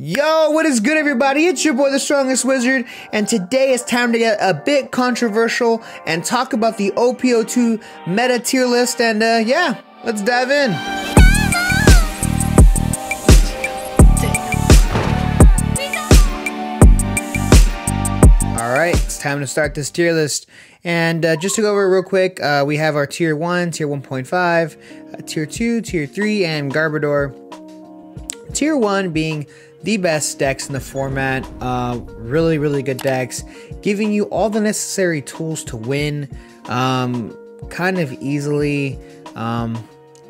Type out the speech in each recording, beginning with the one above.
Yo, what is good, everybody? It's your boy, the Strongest Wizard, and today it's time to get a bit controversial and talk about the OP02 meta tier list, and yeah, let's dive in. Alright, it's time to start this tier list, and just to go over it real quick, we have our tier 1, tier 1.5, tier 2, tier 3, and Garbodor. Tier 1 being the best decks in the format, really good decks, giving you all the necessary tools to win, kind of easily,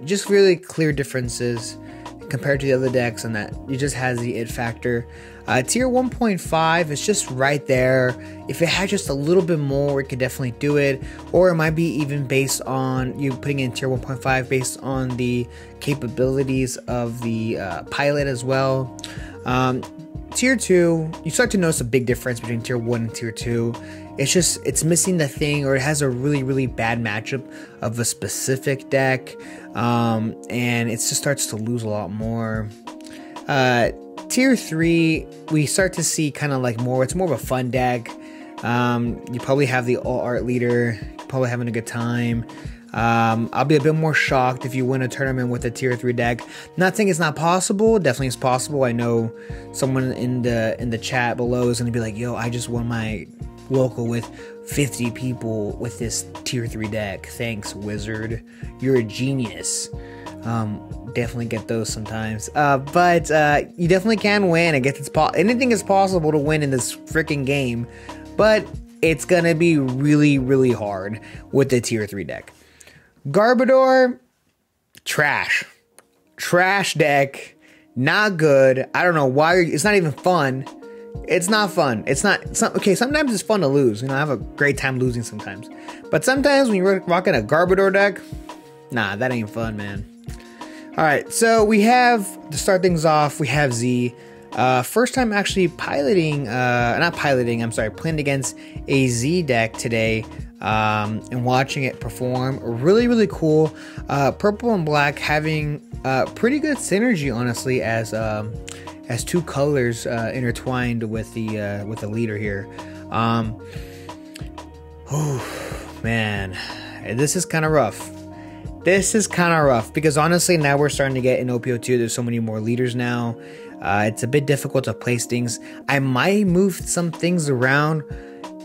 just really clear differences compared to the other decks, and that it just has the it factor. Tier 1.5 is just right there. If it had just a little bit more, it could definitely do it, or it might be even based on you putting in tier 1.5 based on the capabilities of the pilot as well. Tier 2, you start to notice a big difference between tier 1 and tier 2. It's missing the thing, or it has a really bad matchup of a specific deck, and it just starts to lose a lot more. Tier 3, we start to see kind of like more, it's more of a fun deck. You probably have the all art leader, probably having a good time. I'll be a bit more shocked if you win a tournament with a tier 3 deck. Not saying it's not possible, definitely is possible. I know someone in the chat below is going to be like, yo, I just won my local with 50 people with this tier 3 deck. Thanks, wizard. You're a genius. Definitely get those sometimes. But you definitely can win. I guess anything is possible to win in this freaking game, but it's gonna be really hard with the tier 3 deck. Garbodor, trash deck, not good. I don't know why. It's not even fun. It's not fun. It's not okay. Sometimes it's fun to lose. You know, I have a great time losing sometimes, but sometimes when you're rocking a Garbodor deck, nah, that ain't fun, man. Alright, so we have, to start things off, we have Z. First time actually playing against a Z deck today, and watching it perform. Really cool. Purple and black having pretty good synergy, honestly, as two colors intertwined with the leader here. Oh man, this is kind of rough. This is kind of rough because honestly now we're starting to get in OP02. There's so many more leaders now. It's a bit difficult to place things. I might move some things around.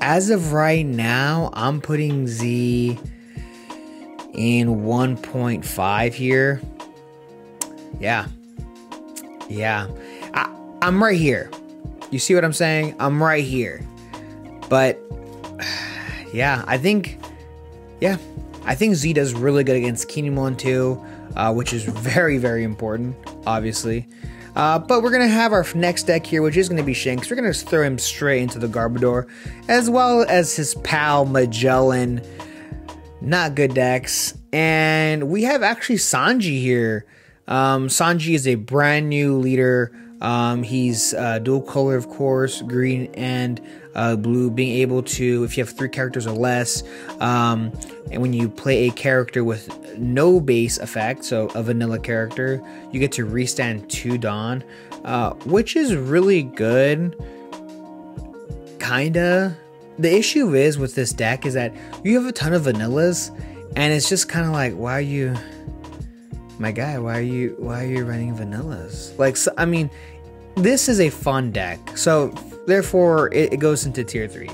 As of right now, I'm putting Z in 1.5 here. Yeah. I'm right here. You see what I'm saying? I'm right here. But yeah, I think Z does really good against Kinemon too, which is very important, obviously. But we're going to have our next deck here, which is going to be Shanks. We're going to throw him straight into the Garbodor, as well as his pal Magellan. Not good decks. And we have actually Sanji here. Sanji is a brand new leader. He's dual color, of course, green and blue, being able to, if you have 3 characters or less, and when you play a character with no base effect, so a vanilla character, you get to restand 2 Dawn, which is really good, kinda. The issue is with this deck is that you have a ton of vanillas, and it's just kind of like, why are you, my guy, why are you running vanillas? Like, so, I mean, this is a fun deck, so therefore it goes into tier 3.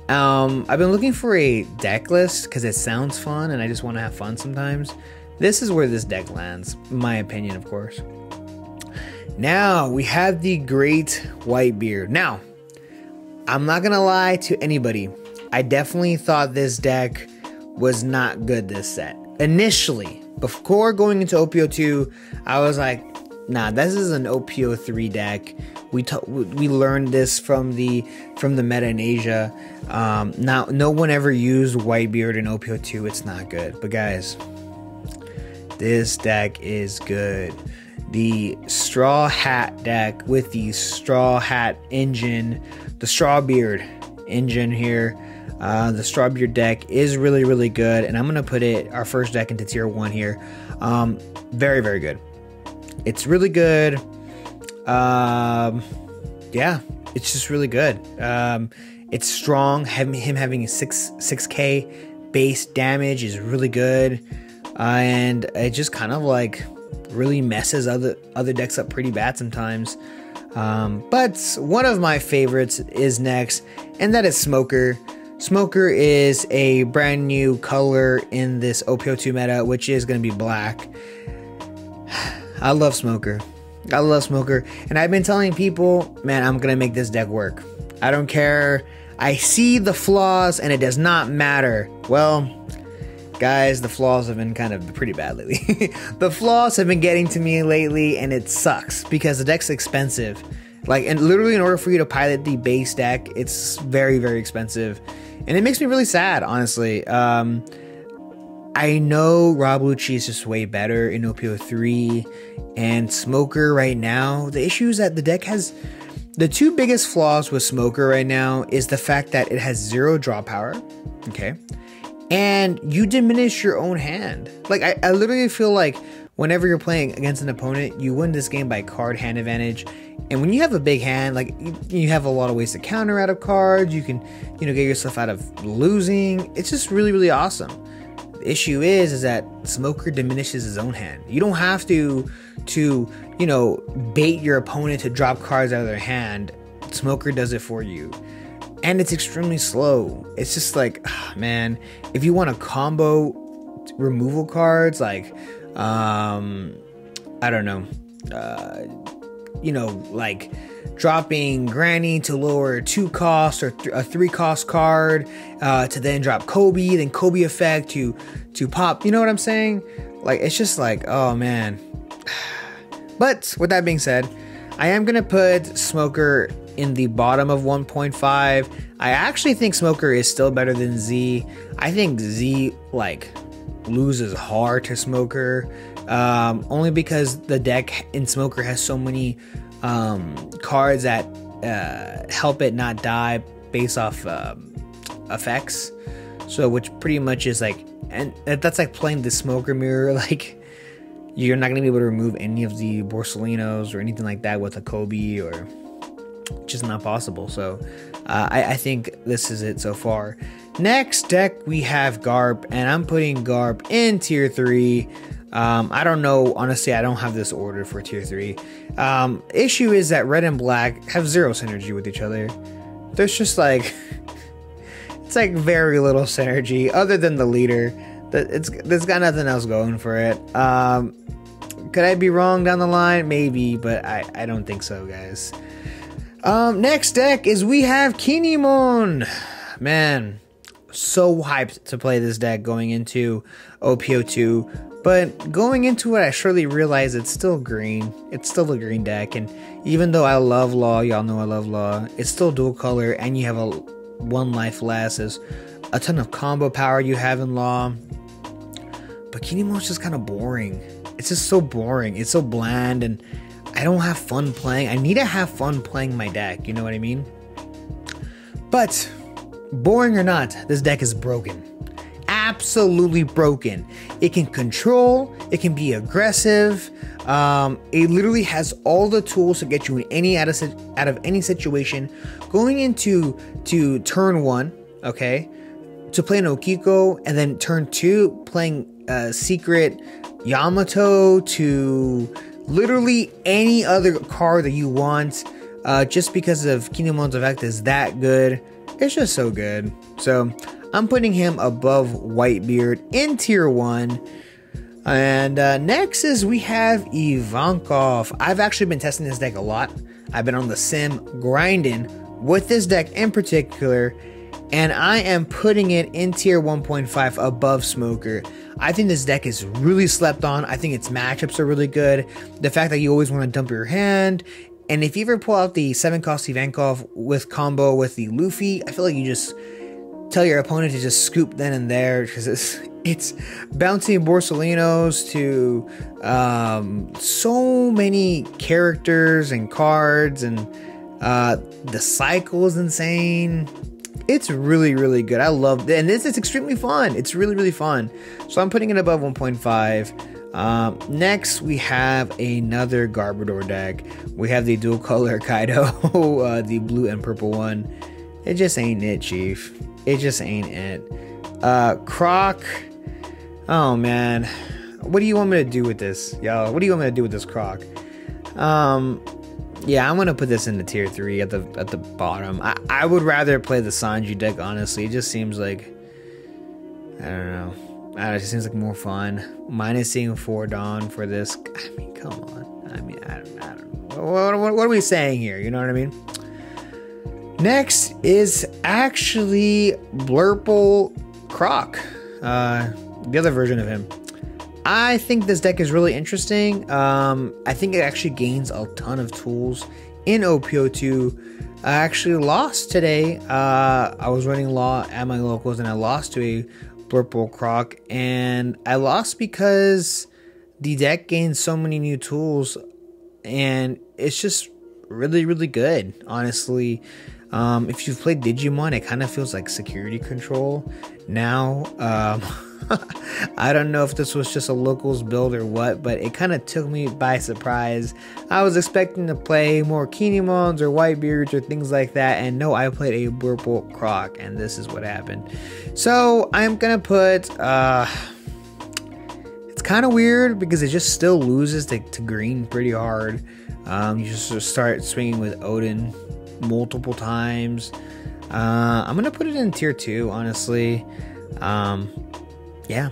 I've been looking for a deck list because it sounds fun and I just want to have fun sometimes. This is where this deck lands, in my opinion, of course. Now we have the Great Whitebeard. Now, I'm not gonna lie to anybody, I definitely thought this deck was not good this set. Initially, before going into OP02, I was like, nah, this is an OP03 deck. We learned this from the meta in Asia. Now, no one ever used Whitebeard in OP02. It's not good. But guys, this deck is good. The Straw Hat deck with the Straw Hat engine, the Strawbeard engine here. The Strawbeard deck is really good, and I'm gonna put our first deck into tier 1 here. Very good. It's really good. Yeah, it's just really good. It's strong. Him having a 6k base damage is really good, and it just kind of like really messes other decks up pretty bad sometimes. But one of my favorites is next, and that is Smoker. Smoker is a brand new color in this OP02 meta, which is going to be black. I love Smoker. I love Smoker, and I've been telling people, man, I'm gonna make this deck work. I don't care. I see the flaws, and it does not matter. Well, guys, the flaws have been kind of pretty bad lately. The flaws have been getting to me lately, and it sucks because the deck's expensive. Like, and literally, in order for you to pilot the base deck, it's very, very expensive, and it makes me really sad, honestly. I know Rob Lucci is just way better in OP03, and Smoker right now, the issue is that the deck has, the two biggest flaws with Smoker right now is the fact that it has 0 draw power, okay, and you diminish your own hand. Like, I literally feel like whenever you're playing against an opponent, you win this game by card hand advantage, and when you have a big hand, like, you have a lot of ways to counter out of cards, you can, you know, get yourself out of losing. It's just really, really awesome. Issue is that Smoker diminishes his own hand. You don't have to you know, bait your opponent to drop cards out of their hand. Smoker does it for you, and it's extremely slow. It's just like, man, if you want to combo removal cards, like I don't know, you know, like dropping Granny to lower 2 cost or a 3 cost card, to then drop Kobe, then Kobe effect to pop. You know what I'm saying? Like, it's just like, oh man. But with that being said, I am gonna put Smoker in the bottom of 1.5. I actually think Smoker is still better than Z. I think Z like loses hard to Smoker, only because the deck in Smoker has so many cards that help it not die based off effects. So, which pretty much is like, and that's like playing the Smoker mirror. Like, you're not gonna be able to remove any of the Borsalinos or anything like that with a Kobe, or just not possible. So I think this is it so far. Next deck we have Garp, and I'm putting Garp in tier 3. I don't know, honestly, I don't have this ordered for tier 3. Issue is that red and black have 0 synergy with each other. There's just like, it's like very little synergy other than the leader. There's got nothing else going for it. Could I be wrong down the line? Maybe, but I don't think so, guys. Next deck is we have Kinemon. Man, so hyped to play this deck going into OP02. But going into it, I surely realized it's still green. It's still a green deck, and even though I love Law, y'all know I love Law, it's still dual color, and you have a 1 life less. There's a ton of combo power you have in Law. But Kinemon's just kind of boring. It's just so boring. It's so bland, and I don't have fun playing. I need to have fun playing my deck, you know what I mean? But, boring or not, this deck is broken. Absolutely broken. It can control, it can be aggressive, it literally has all the tools to get you in any out of any situation. Going into turn 1, okay, to play an Okiko, and then turn 2 playing Secret Yamato, to literally any other card that you want, just because of Kinemon's effect is that good. It's just so good. So I'm putting him above Whitebeard in tier 1. And next is we have Ivankov. I've actually been testing this deck a lot. I've been on the sim grinding with this deck in particular, and I am putting it in tier 1.5 above Smoker. I think this deck is really slept on. I think its matchups are really good. The fact that you always want to dump your hand, and if you ever pull out the 7 cost Ivankov with combo with the Luffy, I feel like you just tell your opponent to just scoop then and there, because it's bouncing Borsalinos to so many characters and cards, and the cycle is insane. It's really, really good. I love it, and this is extremely fun. It's really, really fun. So I'm putting it above 1.5. Next, we have another Garbodor deck. We have the dual color Kaido, the blue and purple one. It just ain't it, Chief. It just ain't it. Croc. Oh man, what do you want me to do with this, y'all? What do you want me to do with this Croc? Yeah, I'm gonna put this in the tier 3 at the bottom. I would rather play the Sanji deck, honestly. It just seems like, I don't know. It just seems like more fun. Minusing 4 Dawn for this. I mean, come on. I mean, I don't know. What are we saying here? You know what I mean? Next is actually Blurple Croc. The other version of him. I think this deck is really interesting. I think it actually gains a ton of tools in OP02. I actually lost today. I was running law at my locals and I lost to a Blurple Croc, and I lost because the deck gains so many new tools and it's just really, really good, honestly. If you've played Digimon, it kind of feels like security control now. I don't know if this was just a locals build or what, but it kind of took me by surprise. I was expecting to play more Kinemons or Whitebeards or things like that, and no, I played a Blurple Croc, and this is what happened. So I'm gonna put, it's kind of weird because it just still loses to green pretty hard. You just start swinging with Odin multiple times. I'm gonna put it in tier 2, honestly. Yeah.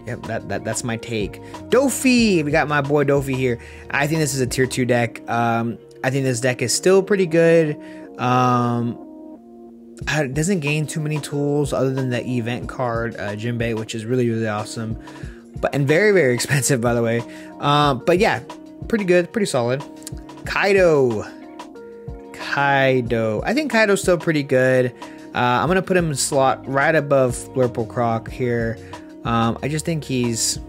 Yep, that's my take. Dofi! We got my boy Dofi here. I think this is a tier 2 deck. I think this deck is still pretty good. It doesn't gain too many tools other than the event card, Jinbei, which is really, really awesome. And very, very expensive, by the way. But yeah, pretty good, pretty solid. Kaido. I think Kaido's still pretty good. I'm gonna put him in slot right above Blurple Croc here. I just think he's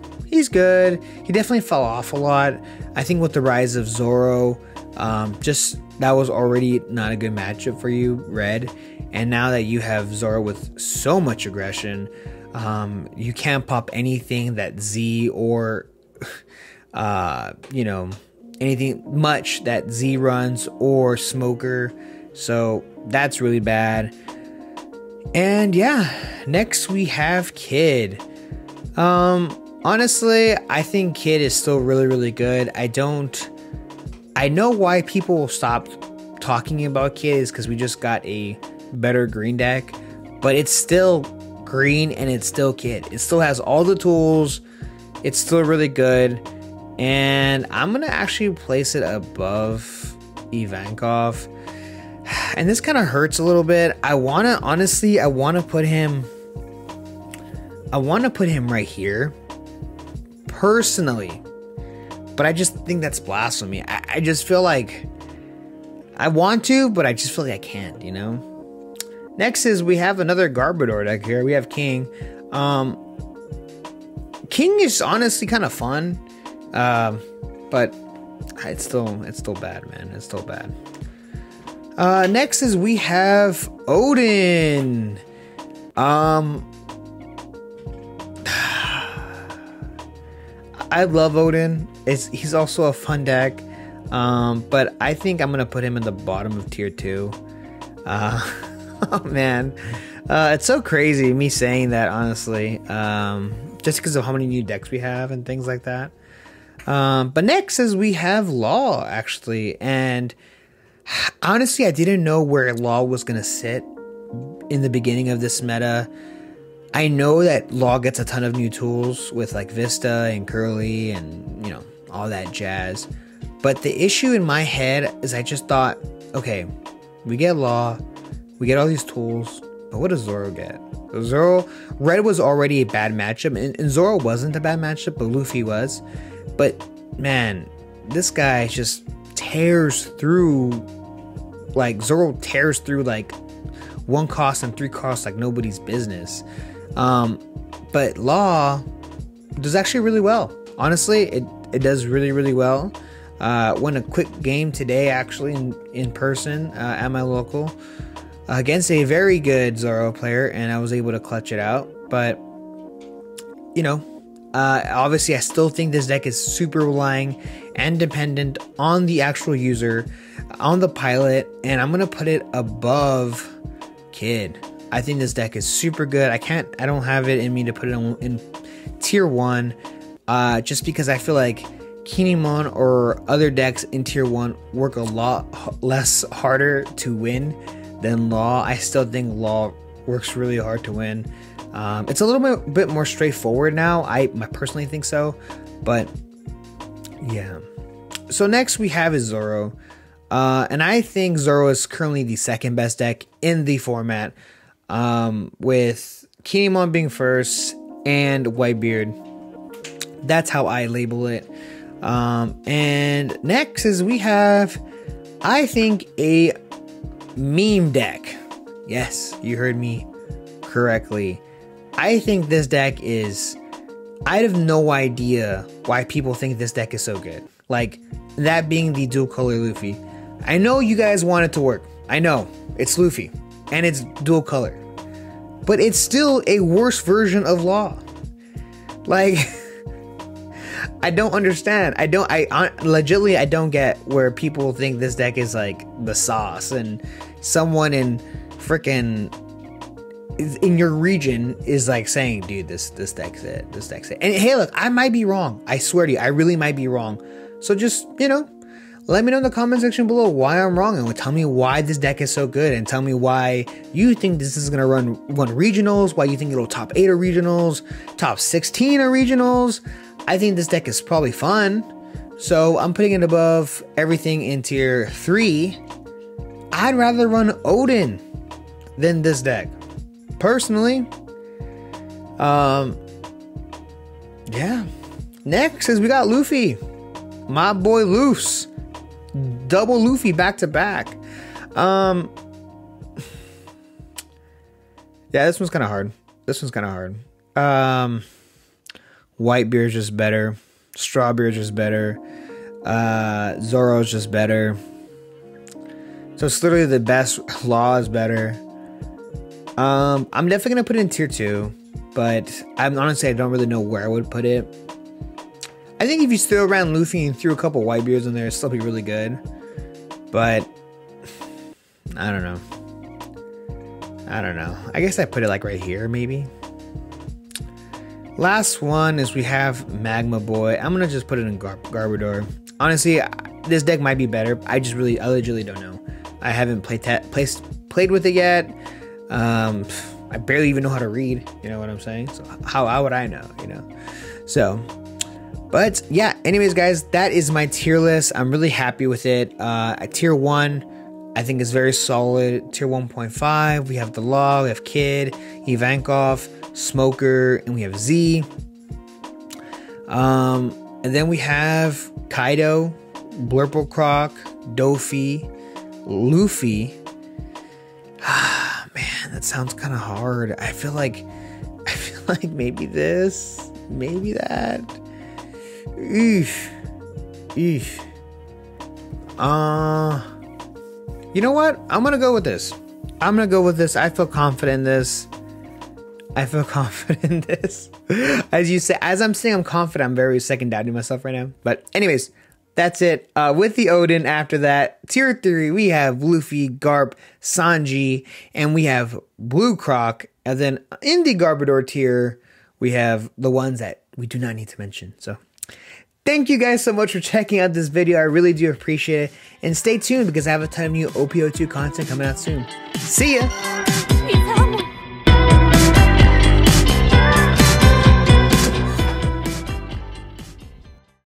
good. He definitely fell off a lot. I think with the rise of Zoro, just that was already not a good matchup for you, Red. And now that you have Zoro with so much aggression, you can't pop anything that Z or you know, anything much that Z runs or Smoker. So that's really bad. And yeah, next we have Kid. Honestly, I think Kid is still really, really good. I know why people stopped talking about Kid is because we just got a better green deck, but it's still green and it's still Kid. It still has all the tools. It's still really good. And I'm going to actually place it above Ivankov. And this kind of hurts a little bit. I want to put him right here personally, but I just think that's blasphemy. I just feel like I want to, but I just feel like I can't, you know? Next is we have another Garbodor deck here. We have King. King is honestly kind of fun, but it's still bad, man. It's still bad. Next is we have Odin. I love Odin. He's also a fun deck. But I think I'm gonna put him in the bottom of tier 2. Oh man. It's so crazy me saying that, honestly. Just because of how many new decks we have and things like that. But next is we have Law, actually, and honestly, I didn't know where Law was going to sit in the beginning of this meta. I know that Law gets a ton of new tools with like Vista and Curly and, you know, all that jazz. But the issue in my head is I just thought, okay, we get Law, we get all these tools, but what does Zoro get? Zoro, Red was already a bad matchup, and Zoro wasn't a bad matchup, but Luffy was. But man, this guy just tears through, like Zoro tears through like 1 cost and 3 costs like nobody's business. But Law does actually really well. Honestly, it does really, really well. Won a quick game today, actually, in person at my local against a very good Zoro player, and I was able to clutch it out. But you know, Obviously, I still think this deck is super relying and dependent on the actual user, on the pilot, and I'm gonna put it above Kid. I think this deck is super good. I don't have it in me to put it in tier 1, just because I feel like Kinemon or other decks in tier 1 work a lot less harder to win than Law. I still think Law works really hard to win. It's a little bit more straightforward now. I personally think so, but yeah. So next we have is Zoro, and I think Zoro is currently the second best deck in the format, with Kinemon being first and Whitebeard. That's how I label it. And next is we have, I think, a meme deck. Yes, you heard me correctly. I think this deck is, I have no idea why people think this deck is so good. Like, that being the dual color Luffy. I know you guys want it to work. I know, it's Luffy, and it's dual color. But it's still a worse version of Law. Like, I don't understand. I legitimately, I don't get where people think this deck is like the sauce, and someone in freaking in your region is like saying, dude, this deck's it. This deck's it. And hey, look, I might be wrong. I swear to you, I really might be wrong. So just, you know, let me know in the comment section below why I'm wrong, and tell me why this deck is so good, and tell me why you think this is gonna run regionals, why you think it'll top 8 or regionals, top 16 or regionals. I think this deck is probably fun, so I'm putting it above everything in tier 3. I'd rather run Odin than this deck, personally. Yeah. Next is we got Luffy, my boy Loose, double Luffy back to back. Yeah, this one's kind of hard. Whitebeard's just better. Strawbeard's just better. Zoro's just better. So it's literally the best. Law is better. I'm definitely gonna put it in tier 2, but I'm honestly, I don't really know where I would put it. I think if you throw around Luffy and threw a couple Whitebeards in there, it'd still be really good. But I don't know. I guess I put it like right here, maybe. Last one is we have Magma Boy. I'm gonna just put it in Garbodor. Honestly, this deck might be better. I legitimately don't know. I haven't played with it yet. I barely even know how to read. You know what I'm saying? So how would I know? You know. So, but yeah. Anyways, guys, that is my tier list. I'm really happy with it. At tier 1, I think is very solid. Tier 1.5, we have the Law, we have Kid, Ivankov, Smoker, and we have Z. And then we have Kaido, Blurple Croc, Dofi, Luffy. Man, that sounds kind of hard. I feel like maybe this, maybe that. Eesh. You know what? I'm gonna go with this. I feel confident in this. As I'm saying I'm confident, I'm very second doubting myself right now. But anyways, that's it. With the Odin after that, tier 3, we have Luffy, Garp, Sanji, and we have Blue Croc. And then in the Garbodor tier, we have the ones that we do not need to mention. So thank you guys so much for checking out this video. I really do appreciate it. And stay tuned because I have a ton of new OP02 content coming out soon. See ya!